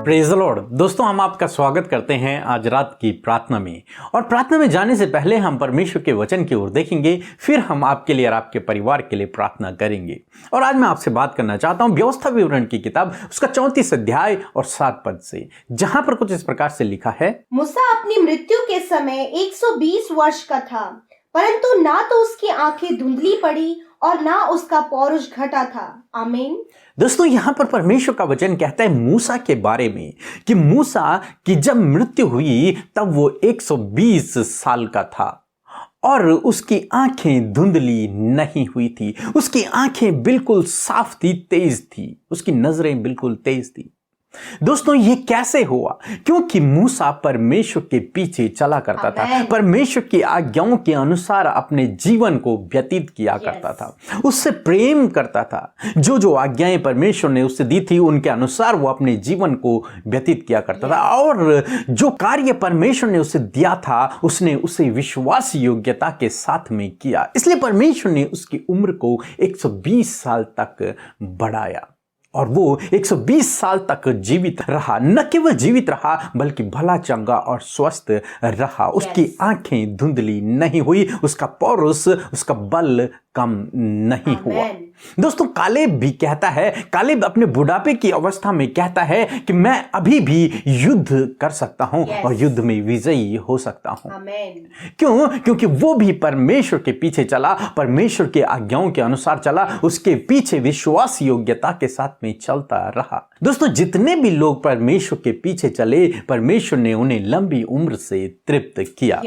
Praise the Lord. दोस्तों, हम आपका स्वागत करते हैं आज रात की प्रार्थना में। और प्रार्थना में जाने से पहले हम परमेश्वर के वचन की ओर देखेंगे, फिर हम आपके लिए और आपके परिवार के लिए प्रार्थना करेंगे। और आज मैं आपसे बात करना चाहता हूं व्यवस्था विवरण की किताब उसका 34 अध्याय और 7 पद से, जहां पर कुछ इस प्रकार से लिखा है। मूसा अपनी मृत्यु के समय 120 वर्ष का था, परंतु ना तो उसकी आंखें धुंधली पड़ी और ना उसका पौरुष घटा था। आमीन। दोस्तों, यहां पर परमेश्वर का वचन कहता है मूसा के बारे में कि मूसा की जब मृत्यु हुई तब वो 120 साल का था और उसकी आंखें धुंधली नहीं हुई थी। उसकी आंखें बिल्कुल साफ थी, तेज थी, उसकी नजरें बिल्कुल तेज थी। दोस्तों, ये कैसे हुआ? क्योंकि मूसा परमेश्वर के पीछे चला करता था, परमेश्वर की आज्ञाओं के अनुसार अपने जीवन को व्यतीत किया करता था, उससे प्रेम करता था। जो जो आज्ञाएं परमेश्वर ने उससे दी थी उनके अनुसार वो अपने जीवन को व्यतीत किया करता था। और जो कार्य परमेश्वर ने उसे दिया था उसने उसे विश्वास योग्यता के साथ में किया। इसलिए परमेश्वर ने उसकी उम्र को 120 साल तक बढ़ाया और वो 120 साल तक जीवित रहा। न केवल जीवित रहा बल्कि भला चंगा और स्वस्थ रहा। उसकी आंखें धुंधली नहीं हुई, उसका पौरुष, उसका बल कम नहीं हुआ। दोस्तों, कालेब भी कहता है, कालेब अपने बुढ़ापे की अवस्था में कहता है कि मैं अभी भी युद्ध कर सकता हूं और युद्ध में विजयी हो सकता हूं। क्यों? क्योंकि वो भी परमेश्वर के पीछे चला, परमेश्वर के आज्ञाओं के अनुसार चला, उसके पीछे विश्वास योग्यता के साथ में चलता रहा। दोस्तों, जितने भी लोग परमेश्वर के पीछे चले, परमेश्वर ने उन्हें लंबी उम्र से तृप्त किया।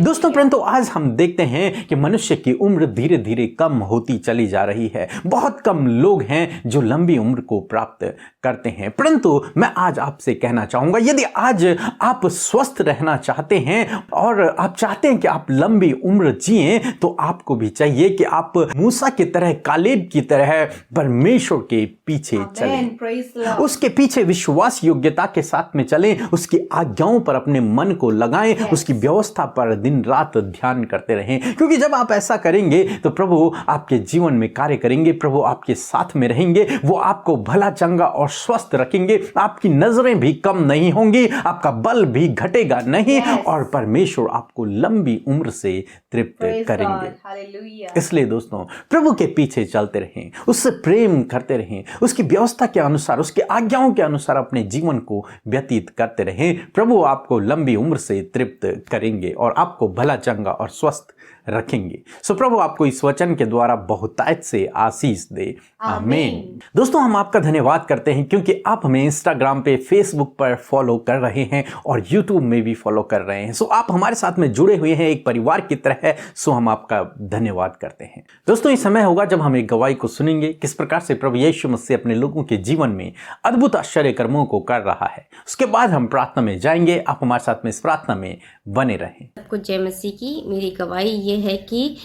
दोस्तों, परंतु आज हम देखते हैं कि मनुष्य की उम्र धीरे धीरे कम होती चली जा रही है। बहुत कम लोग हैं जो लंबी उम्र को प्राप्त करते हैं। परंतु मैं आज आपसे कहना चाहूंगा, यदि आज आप स्वस्थ रहना चाहते हैं और आप चाहते हैं कि आप लंबी उम्र जिएं, तो आपको भी चाहिए कि आप मूसा की तरह, कालेब की तरह परमेश्वर के पीछे चलें, उसके पीछे विश्वास योग्यता के साथ में चलें, उसकी आज्ञाओं पर अपने मन को लगाएं, उसकी व्यवस्था पर दिन रात ध्यान करते रहें। क्योंकि जब आप ऐसा करेंगे तो प्रभु आपके जीवन में कार्य करेंगे, प्रभु आपके साथ में रहेंगे, वो आपको भला चंगा और स्वस्थ रखेंगे। आपकी नजरें भी कम नहीं होंगी, आपका बल भी घटेगा नहीं और परमेश्वर आपको लंबी उम्र से तृप्त करेंगे। इसलिए दोस्तों, प्रभु के पीछे चलते रहें, उससे प्रेम करते रहें, उसकी व्यवस्था के अनुसार, उसकी आज्ञाओं के अनुसार अपने जीवन को व्यतीत करते रहें। प्रभु आपको लंबी उम्र से तृप्त करेंगे और आपको भला चंगा और स्वस्थ रखेंगे। सो प्रभु आपको इस वचन के द्वारा बहुतायत से आशीष दे। आमीन। दोस्तों, हम आपका धन्यवाद करते हैं क्योंकि आप हमें इंस्टाग्राम पे, फेसबुक पर फॉलो कर रहे हैं और यूट्यूब में भी फॉलो कर रहे हैं। सो आप हमारे साथ में जुड़े हुए हैं, एक परिवार की तरह है। सो हम आपका धन्यवाद करते हैं। दोस्तों, इस समय होगा जब हम एक गवाही को सुनेंगे, किस प्रकार से प्रभु यीशु मसीह अपने लोगों के जीवन में अद्भुत आश्चर्य कर्मों को कर रहा है। उसके बाद हम प्रार्थना में जाएंगे। आप हमारे साथ में इस प्रार्थना में बने रहें। सबको जय मसीह की। मेरी गवाही ये है कि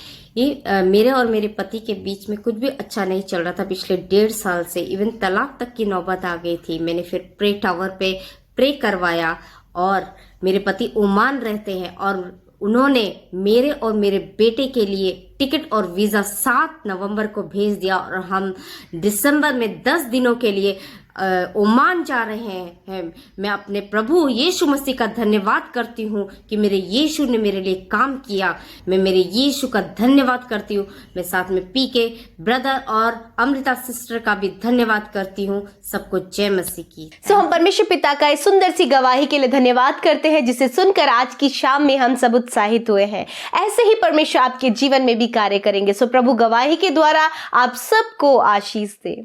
मेरे और मेरे पति के बीच में कुछ भी अच्छा नहीं चल रहा था पिछले 1.5 साल से। इवन तलाक तक की नौबत आ गई थी। मैंने फिर प्रे टावर पे प्रे करवाया और मेरे पति ओमान रहते हैं और उन्होंने मेरे और मेरे बेटे के लिए टिकट और वीज़ा 7 नवंबर को भेज दिया और हम दिसंबर में 10 दिनों के लिए ओमान जा रहे हैं। मैं अपने प्रभु यीशु मसीह का धन्यवाद करती हूँ कि मेरे यीशु ने मेरे लिए काम किया। मैं मेरे यीशु का धन्यवाद करती हूँ। मैं साथ में पी के ब्रदर और अमृता सिस्टर का भी धन्यवाद करती हूँ। सबको जय मसीह की। हम परमेश्वर पिता का इस सुंदर सी गवाही के लिए धन्यवाद करते हैं, जिसे सुनकर आज की शाम में हम सब उत्साहित हुए हैं। ऐसे ही परमेश्वर आपके जीवन में भी कार्य करेंगे। प्रभु गवाही के द्वारा आप सबको आशीष दे।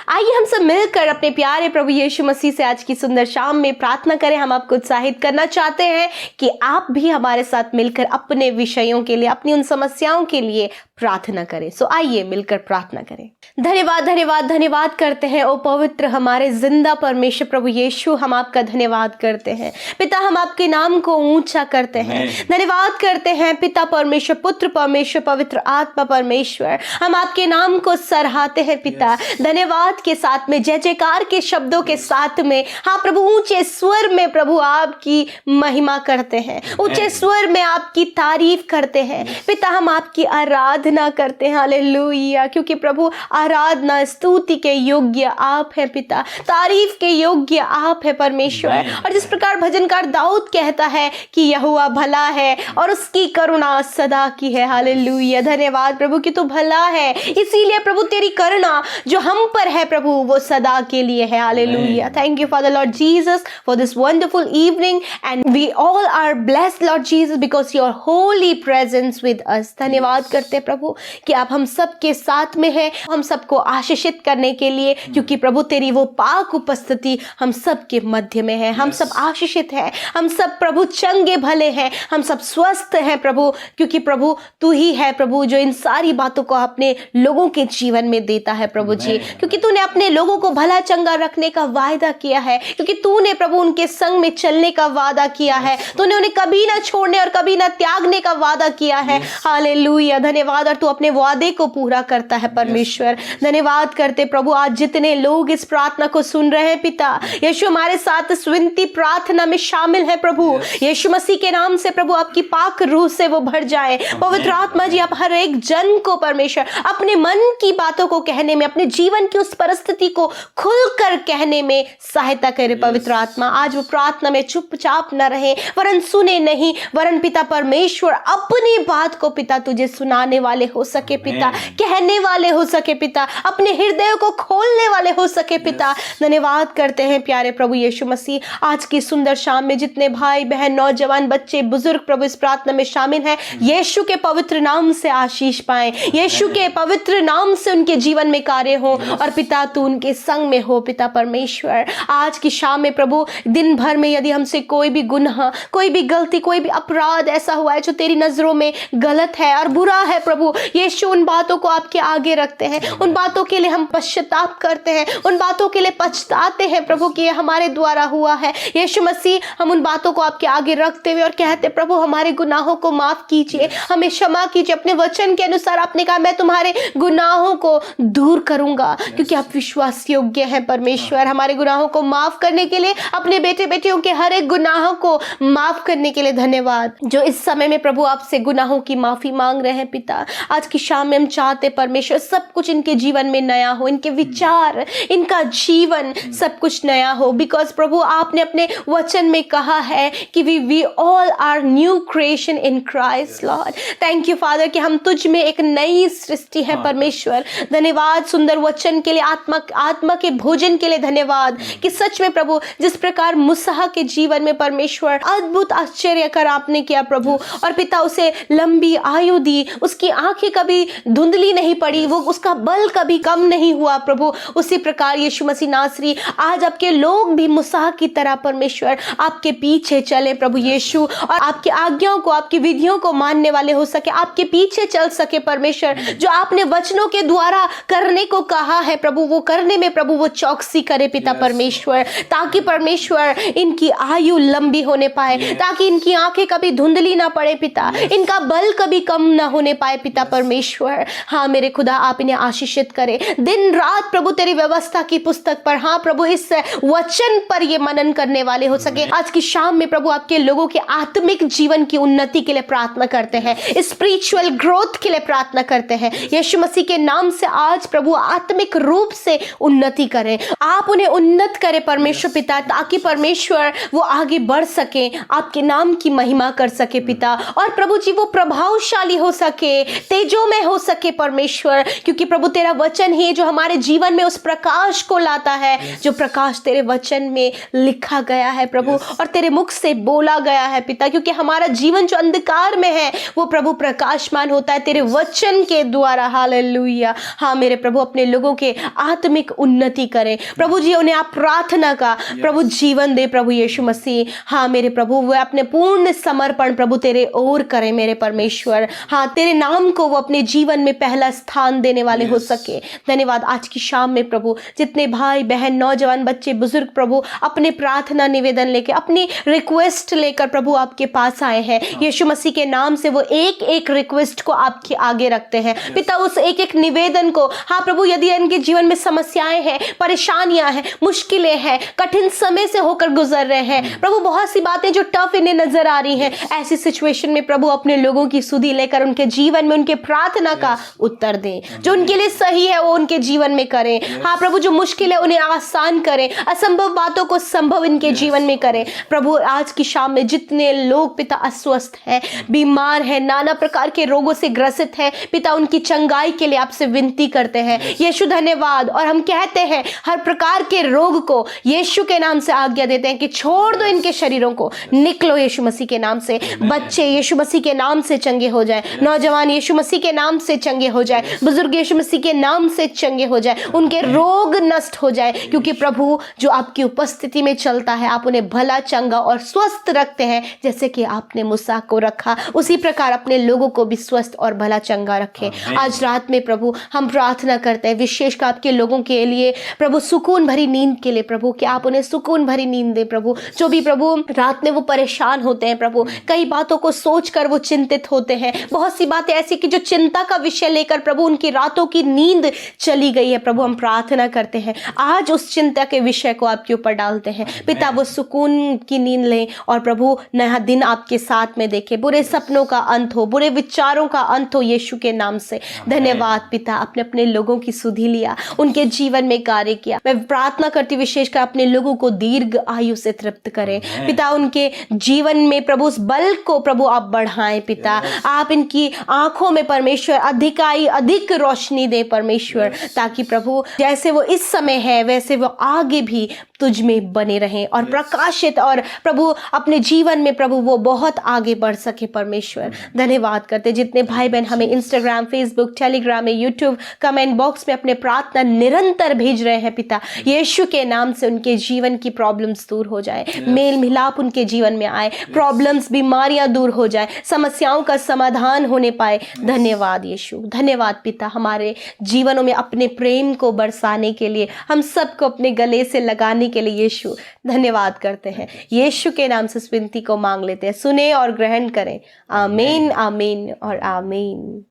आइए हम सब मिलकर अपने प्यारे प्रभु यीशु मसीह से आज की सुंदर शाम में प्रार्थना करें। हम आपको उत्साहित करना चाहते हैं कि आप भी हमारे साथ मिलकर अपने विषयों के लिए, अपनी उन समस्याओं के लिए प्रार्थना करें। आइए मिलकर प्रार्थना करें। धन्यवाद धन्यवाद धन्यवाद करते हैं ओ पवित्र हमारे जिंदा परमेश्वर प्रभु यीशु, हम आपका धन्यवाद करते हैं पिता। हम आपके नाम को ऊंचा करते हैं, धन्यवाद करते हैं पिता परमेश्वर, पुत्र परमेश्वर, पवित्र आत्मा परमेश्वर। हम आपके नाम को सराहते हैं पिता। धन्यवाद के साथ में, जय जयकार के शब्दों के साथ में, हाँ प्रभु, ऊंचे स्वर में प्रभु आपकी महिमा करते हैं, ऊंचे स्वर में आपकी तारीफ करते हैं पिता। हम आपकी आराधना आराधना करते हैं। हालेलुया, क्योंकि प्रभु आराधना स्तुति के योग्य आप हैं पिता, तारीफ के योग्य आप है परमेश्वर। और जिस प्रकार भजनकार दाऊद कहता है कि यहोवा भला है और उसकी करुणा सदा की है। हालेलुया, धन्यवाद प्रभु कि तू भला है, इसीलिए प्रभु तेरी करुणा जो हम पर है प्रभु वो सदा के लिए है। Hallelujah, thank you Father Lord Jesus for this wonderful evening and we all are blessed Lord Jesus because your holy presence with us. धन्यवाद करते प्रभु कि आप हम सबके साथ में है, हम सबको आशीषित करने के लिए, क्योंकि प्रभु तेरी वो पाक उपस्थिति हम सबके मध्य में है। हम सब आशीषित हैं, हम सब प्रभु चंगे भले हैं, हम सब स्वस्थ हैं प्रभु, क्योंकि प्रभु तू ही है प्रभु जो इन सारी बातों को अपने लोगों के जीवन में देता है प्रभु जी, क्योंकि तूने अपने लोगों को भला चंगा रखने का वायदा किया है, क्योंकि तूने प्रभु उनके संग में चलने का वादा किया है, तूने उन्हें कभी ना छोड़ने और कभी ना त्यागने का वादा किया है। हालेलुया, धन्यवाद, और तू अपने वादे को पूरा करता है परमेश्वर। धन्यवाद करते प्रभु आज जितने लोग इस प्रार्थना को सुन रहे हैं पिता, यीशु हमारे साथ इस विनती प्रार्थना में शामिल है प्रभु, यीशु मसीह के नाम से प्रभु आपकी पाक रूह से वो भर जाए। पवित्र आत्मा जी आप हर एक जन को परमेश्वर अपने मन की बातों को कहने में, अपने जीवन की उस परिस्थिति को खुलकर कहने में सहायता करे। पवित्र आत्मा आज वो प्रार्थना में चुपचाप न रहे, वरन सुने नहीं, वरन पिता परमेश्वर अपनी बात को पिता तुझे सुनाने वाले हो सके पिता, कहने वाले हो सके पिता, अपने हृदय को खोलने वाले हो सके पिता। धन्यवाद करते हैं प्यारे प्रभु यीशु मसीह आज की सुंदर शाम में जितने भाई बहन नौजवान बच्चे बुजुर्ग प्रभु इस प्रार्थना में शामिल हैं, यीशु के पवित्र नाम से आशीष पाएं, यीशु के पवित्र नाम से उनके जीवन में कार्य हो और पिता तू उनके संग में हो। पिता परमेश्वर आज की शाम में प्रभु दिन भर में यदि हमसे कोई भी गुनाह, कोई भी गलती, कोई भी अपराध ऐसा हुआ है जो तेरी नजरों में गलत है और बुरा है प्रभु यीशु, उन बातों को आपके आगे रखते हैं, उन बातों के लिए हम पश्चाताप करते हैं, उन बातों के लिए पछताते हैं प्रभु कि ये हमारे द्वारा हुआ है। यीशु मसीह हम उन बातों को आपके आगे रखते हुए और कहते प्रभु हमारे गुनाहों को माफ कीजिए, हमें क्षमा कीजिए। अपने वचन के अनुसार आपने कहा मैं तुम्हारे गुनाहों को दूर करूंगा, क्योंकि आप विश्वास योग्य हैं परमेश्वर। हमारे गुनाहों को माफ करने के लिए, अपने बेटे बेटियों के हर एक गुनाहों को माफ करने के लिए धन्यवाद। जो इस समय में प्रभु आपसे गुनाहों की माफी मांग रहे हैं पिता, आज की शाम में हम चाहते परमेश्वर सब कुछ इनके जीवन में नया हो, इनके विचार, इनका जीवन सब कुछ नया हो, बिकॉज प्रभु आपने अपने वचन में कहा है कि we all are new creation in Christ Lord. Thank you Father कि हम तुझ में एक नई सृष्टि है परमेश्वर। धन्यवाद सुंदर वचन के लिए, आत्मा के भोजन के लिए धन्यवाद कि सच में प्रभु जिस प्रकार मूसा के जीवन में परमेश्वर अद्भुत आश्चर्य कर आपने किया प्रभु, और पिता उसे लंबी आयु दी, उसकी आंखें कभी धुंधली नहीं पड़ी, वो उसका बल कभी कम नहीं हुआ प्रभु, उसी प्रकार यीशु मसीह नासरी आज आपके लोग भी मूसा की तरह परमेश्वर आपके पीछे चले प्रभु यीशु, और आपकी आज्ञाओं को, आपकी विधियों को मानने वाले हो सके, आपके पीछे चल सके परमेश्वर। जो आपने वचनों के द्वारा करने को कहा है प्रभु वो करने में प्रभु वो चौकसी करे पिता परमेश्वर, ताकि परमेश्वर इनकी आयु लंबी होने पाए, ताकि इनकी आंखें कभी धुंधली ना पड़े पिता, इनका बल कभी कम ना होने पाए पिता परमेश्वर। हाँ मेरे खुदा आप इन्हें आशीषित करे दिन रात प्रभु तेरी व्यवस्था की पुस्तक पर, हाँ प्रभु इस वचन पर ये मनन करने वाले हो सके। आज की शाम में प्रभु आपके लोगों के आत्मिक जीवन की उन्नति के लिए प्रार्थना करते हैं, स्पिरिचुअल ग्रोथ के लिए प्रार्थना करते हैं यीशु मसीह के नाम से। आज प्रभु आत्मिक रूप से उन्नति करें, आप उन्हें उन्नत करें परमेश्वर पिता, ताकि परमेश्वर वो आगे बढ़ सके, आपके नाम की महिमा कर सके पिता, और प्रभु जी वो प्रभावशाली हो सके, तेजो में हो सके परमेश्वर, क्योंकि प्रभु तेरा वचन ही जो हमारे जीवन में उस प्रकाश को लाता है जो प्रकाश तेरे वचन में लिखा गया है प्रभु, और तेरे मुख से बोला गया है पिता, क्योंकि हमारा जीवन जो अंधकार में है वो प्रभु प्रकाशमान होता है तेरे वचन के द्वारा। हालेलुया। हाँ मेरे प्रभु अपने लोगों के आत्मिक उन्नति करें प्रभु जी, उन्हें आप प्रार्थना का प्रभु जीवन दे प्रभु यीशु मसीह। हाँ मेरे प्रभु वो अपने पूर्ण समर्पण प्रभु तेरे ओर करें मेरे परमेश्वर, हाँ तेरे नाम को वो अपने जीवन में पहला स्थान देने वाले हो सके। धन्यवाद आज की शाम में प्रभु जितने भाई बहन नौजवान बच्चे बुजुर्ग प्रभु अपने प्रार्थना निवेदन लेकर, अपनी रिक्वेस्ट लेकर प्रभु आपके पास आए हैं, यीशु मसीह के नाम से वो एक एक रिक्वेस्ट को आपके आगे रखते हैं पिता, उस एक एक निवेदन को। हाँ प्रभु यदि इनके जीवन में समस्याएं हैं, परेशानियां हैं, मुश्किलें हैं, कठिन समय से होकर गुजर रहे हैं प्रभु, बहुत सी बातें जो टफ इन्हें नजर आ रही हैं, ऐसी सिचुएशन में प्रभु अपने लोगों की सुधि लेकर उनके जीवन में में उनके प्रार्थना का उत्तर दें, जो उनके लिए सही है वो उनके जीवन में करें। हाँ प्रभु, जो मुश्किल है उन्हें आसान करें, असंभव बातों को संभव इनके जीवन में करें। प्रभु आज की शाम में जितने लोग पिता अस्वस्थ हैं, बीमार हैं, नाना प्रकार के रोगों से ग्रसित हैं, पिता उनकी चंगाई के लिए आपसे विनती करते हैं। यीशु धन्यवाद। और हम कहते हैं हर प्रकार के रोग को यीशु के नाम से आज्ञा देते हैं कि छोड़ दो इनके शरीरों को, निकलो यीशु मसीह के नाम से। बच्चे यीशु मसीह के नाम से चंगे हो जाए, नौजवान यीशु मसीह के नाम से चंगे हो जाए, बुजुर्ग यीशु मसीह के नाम से चंगे हो जाए, उनके रोग नष्ट हो जाए। क्योंकि प्रभु जो आपकी उपस्थिति में चलता है, आप उन्हें भला, चंगा और स्वस्थ रखते हैं। जैसे कि आपने मूसा को रखा, उसी प्रकार अपने लोगों को भी स्वस्थ और भला, चंगा रखे। आज रात में प्रभु हम प्रार्थना करते हैं विशेषकर आपके लोगों के लिए प्रभु, सुकून भरी नींद के लिए प्रभु, कि आप उन्हें सुकून भरी नींद दे प्रभु। जो भी प्रभु रात में वो परेशान होते हैं प्रभु, कई बातों को सोचकर वो चिंतित होते हैं, बहुत सी बातें ऐसी कि जो चिंता का विषय लेकर प्रभु उनकी रातों की नींद चली गई है। प्रभु हम प्रार्थना करते हैं आज उस चिंता के विषय को आपके ऊपर डालते हैं पिता, वो सुकून की नींद लें और प्रभु नया दिन आपके साथ में देखें, बुरे सपनों का अंत हो, बुरे विचारों का अंत हो यीशु के नाम से। धन्यवाद पिता, आपने अपने लोगों की सुधि लिया, उनके जीवन में कार्य किया। मैं प्रार्थना करती विशेषकर अपने लोगों को दीर्घ आयु से तृप्त करें पिता, उनके जीवन में प्रभु उस बल को प्रभु आप बढ़ाएं पिता, आप इनकी आंखों में परमेश्वर अधिक रोशनी दे परमेश्वर, ताकि प्रभु जैसे वो इस समय है वैसे वो आगे भी तुझ में बने रहें और प्रकाशित, और प्रभु अपने जीवन में प्रभु वो बहुत आगे बढ़ सके परमेश्वर। धन्यवाद करते जितने भाई बहन हमें इंस्टाग्राम, फेसबुक, टेलीग्राम में, यूट्यूब कमेंट बॉक्स में अपने प्रार्थना निरंतर भेज रहे हैं पिता, यीशु के नाम से उनके जीवन की प्रॉब्लम्स दूर हो जाए, मेल मिलाप उनके जीवन में आए, प्रॉब्लम्स, बीमारियां दूर हो जाए, समस्याओं का समाधान होने पाए। धन्यवाद यीशु, धन्यवाद पिता, हमारे जीवनों में अपने प्रेम को बरसाने के लिए, हम सबको अपने गले से लगाने के लिए यीशु धन्यवाद करते हैं। यीशु के नाम से इस विनती को मांग लेते हैं, सुने और ग्रहण करें। आमीन, आमीन और आमीन।